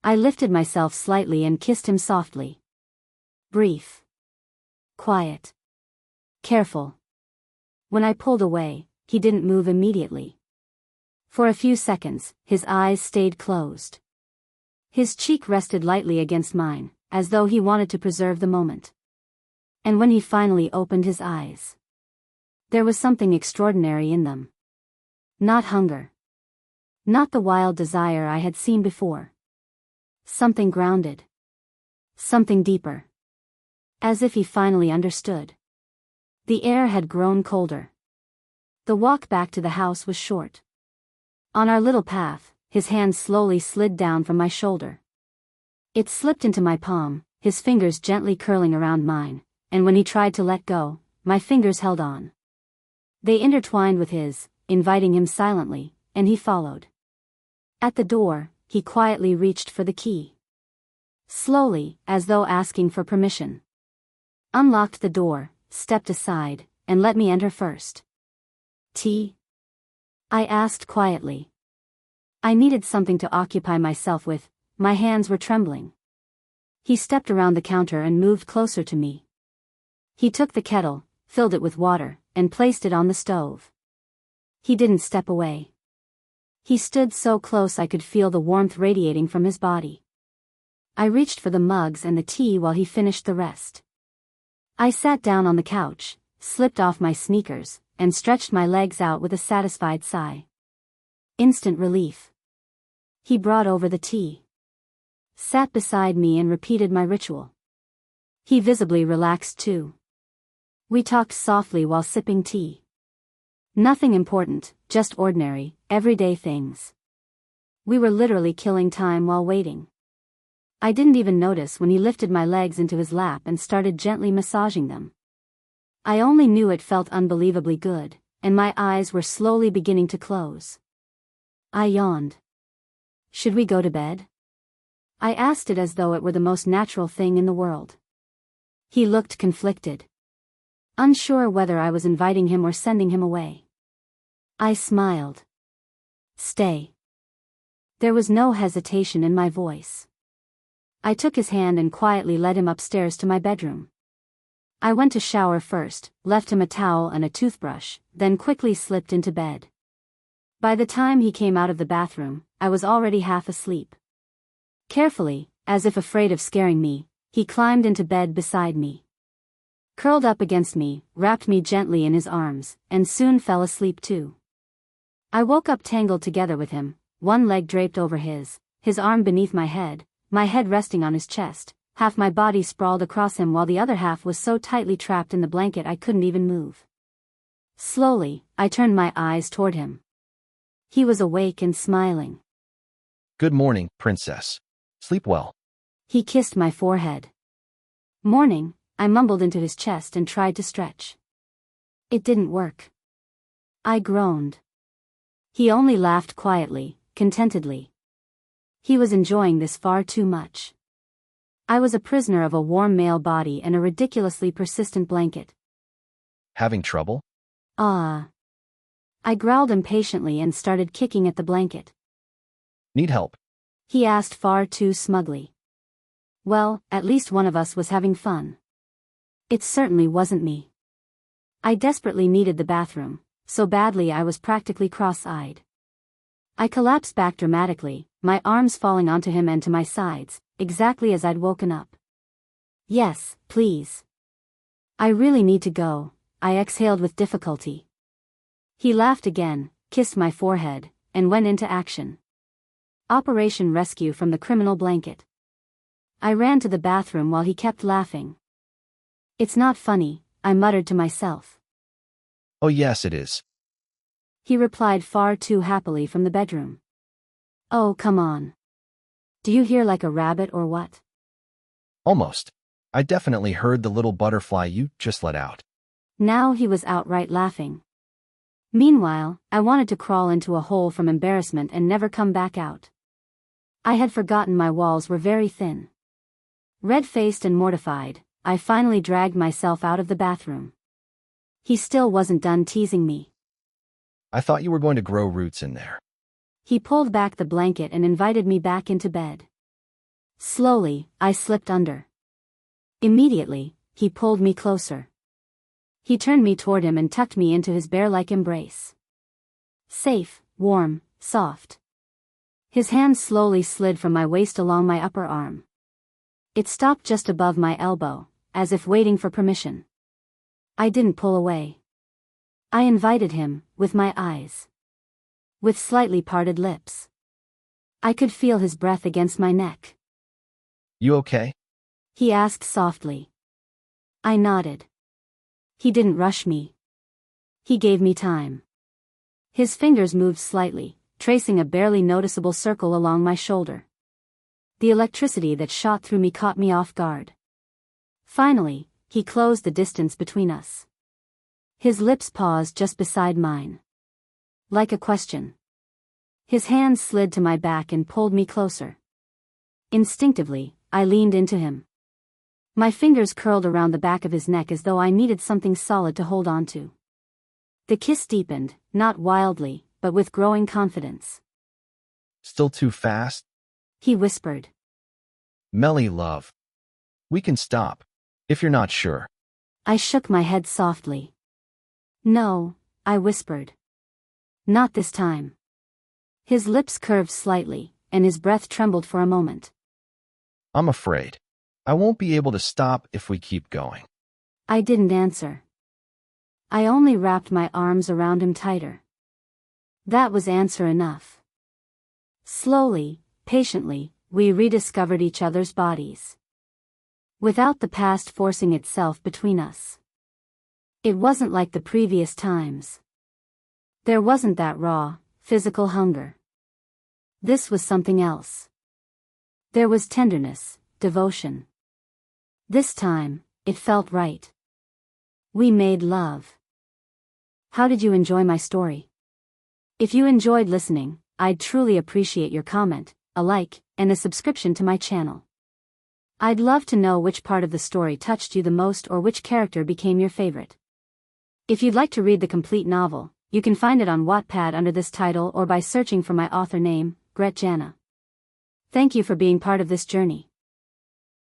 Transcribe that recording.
I lifted myself slightly and kissed him softly. Brief. Quiet. Careful. When I pulled away, he didn't move immediately. For a few seconds, his eyes stayed closed. His cheek rested lightly against mine, as though he wanted to preserve the moment. And when he finally opened his eyes, there was something extraordinary in them. Not hunger. Not the wild desire I had seen before. Something grounded. Something deeper. As if he finally understood. The air had grown colder. The walk back to the house was short. On our little path, his hand slowly slid down from my shoulder. It slipped into my palm, his fingers gently curling around mine, and when he tried to let go, my fingers held on. They intertwined with his, inviting him silently, and he followed. At the door, he quietly reached for the key. Slowly, as though asking for permission. Unlocked the door, stepped aside, and let me enter first. Tea? I asked quietly. I needed something to occupy myself with, my hands were trembling. He stepped around the counter and moved closer to me. He took the kettle, filled it with water, and placed it on the stove. He didn't step away. He stood so close I could feel the warmth radiating from his body. I reached for the mugs and the tea while he finished the rest. I sat down on the couch, slipped off my sneakers, and stretched my legs out with a satisfied sigh. Instant relief. He brought over the tea. Sat beside me and repeated my ritual. He visibly relaxed too. We talked softly while sipping tea. Nothing important, just ordinary, everyday things. We were literally killing time while waiting. I didn't even notice when he lifted my legs into his lap and started gently massaging them. I only knew it felt unbelievably good, and my eyes were slowly beginning to close. I yawned. Should we go to bed? I asked it as though it were the most natural thing in the world. He looked conflicted. Unsure whether I was inviting him or sending him away. I smiled. Stay. There was no hesitation in my voice. I took his hand and quietly led him upstairs to my bedroom. I went to shower first, left him a towel and a toothbrush, then quickly slipped into bed. By the time he came out of the bathroom, I was already half asleep. Carefully, as if afraid of scaring me, he climbed into bed beside me. Curled up against me, wrapped me gently in his arms, and soon fell asleep too. I woke up tangled together with him, one leg draped over his arm beneath my head resting on his chest, half my body sprawled across him while the other half was so tightly trapped in the blanket I couldn't even move. Slowly, I turned my eyes toward him. He was awake and smiling. Good morning, princess. Sleep well. He kissed my forehead. Morning, I mumbled into his chest and tried to stretch. It didn't work. I groaned. He only laughed quietly, contentedly. He was enjoying this far too much. I was a prisoner of a warm male body and a ridiculously persistent blanket. Having trouble? I growled impatiently and started kicking at the blanket. Need help? He asked far too smugly. Well, at least one of us was having fun. It certainly wasn't me. I desperately needed the bathroom, so badly I was practically cross-eyed. I collapsed back dramatically, my arms falling onto him and to my sides, exactly as I'd woken up. Yes, please. I really need to go, I exhaled with difficulty. He laughed again, kissed my forehead, and went into action. Operation Rescue from the criminal blanket. I ran to the bathroom while he kept laughing. It's not funny, I muttered to myself. Oh yes it is. He replied far too happily from the bedroom. Oh come on. Do you hear like a rabbit or what? Almost. I definitely heard the little butterfly you just let out. Now he was outright laughing. Meanwhile, I wanted to crawl into a hole from embarrassment and never come back out. I had forgotten my walls were very thin. Red-faced and mortified, I finally dragged myself out of the bathroom. He still wasn't done teasing me. I thought you were going to grow roots in there. He pulled back the blanket and invited me back into bed. Slowly, I slipped under. Immediately, he pulled me closer. He turned me toward him and tucked me into his bear-like embrace. Safe, warm, soft. His hand slowly slid from my waist along my upper arm. It stopped just above my elbow, as if waiting for permission. I didn't pull away. I invited him, with my eyes. With slightly parted lips. I could feel his breath against my neck. You okay? He asked softly. I nodded. He didn't rush me. He gave me time. His fingers moved slightly, tracing a barely noticeable circle along my shoulder. The electricity that shot through me caught me off guard. Finally, he closed the distance between us. His lips paused just beside mine. Like a question. His hand slid to my back and pulled me closer. Instinctively, I leaned into him. My fingers curled around the back of his neck as though I needed something solid to hold on to. The kiss deepened, not wildly, but with growing confidence. Still too fast? He whispered. Melly love. We can stop, if you're not sure. I shook my head softly. No, I whispered. Not this time. His lips curved slightly, and his breath trembled for a moment. I'm afraid I won't be able to stop if we keep going. I didn't answer. I only wrapped my arms around him tighter. That was answer enough. Slowly, patiently, we rediscovered each other's bodies. Without the past forcing itself between us. It wasn't like the previous times. There wasn't that raw, physical hunger. This was something else. There was tenderness, devotion. This time, it felt right. We made love. How did you enjoy my story? If you enjoyed listening, I'd truly appreciate your comment, a like, and a subscription to my channel. I'd love to know which part of the story touched you the most or which character became your favorite. If you'd like to read the complete novel, you can find it on Wattpad under this title or by searching for my author name, Gret Jana. Thank you for being part of this journey.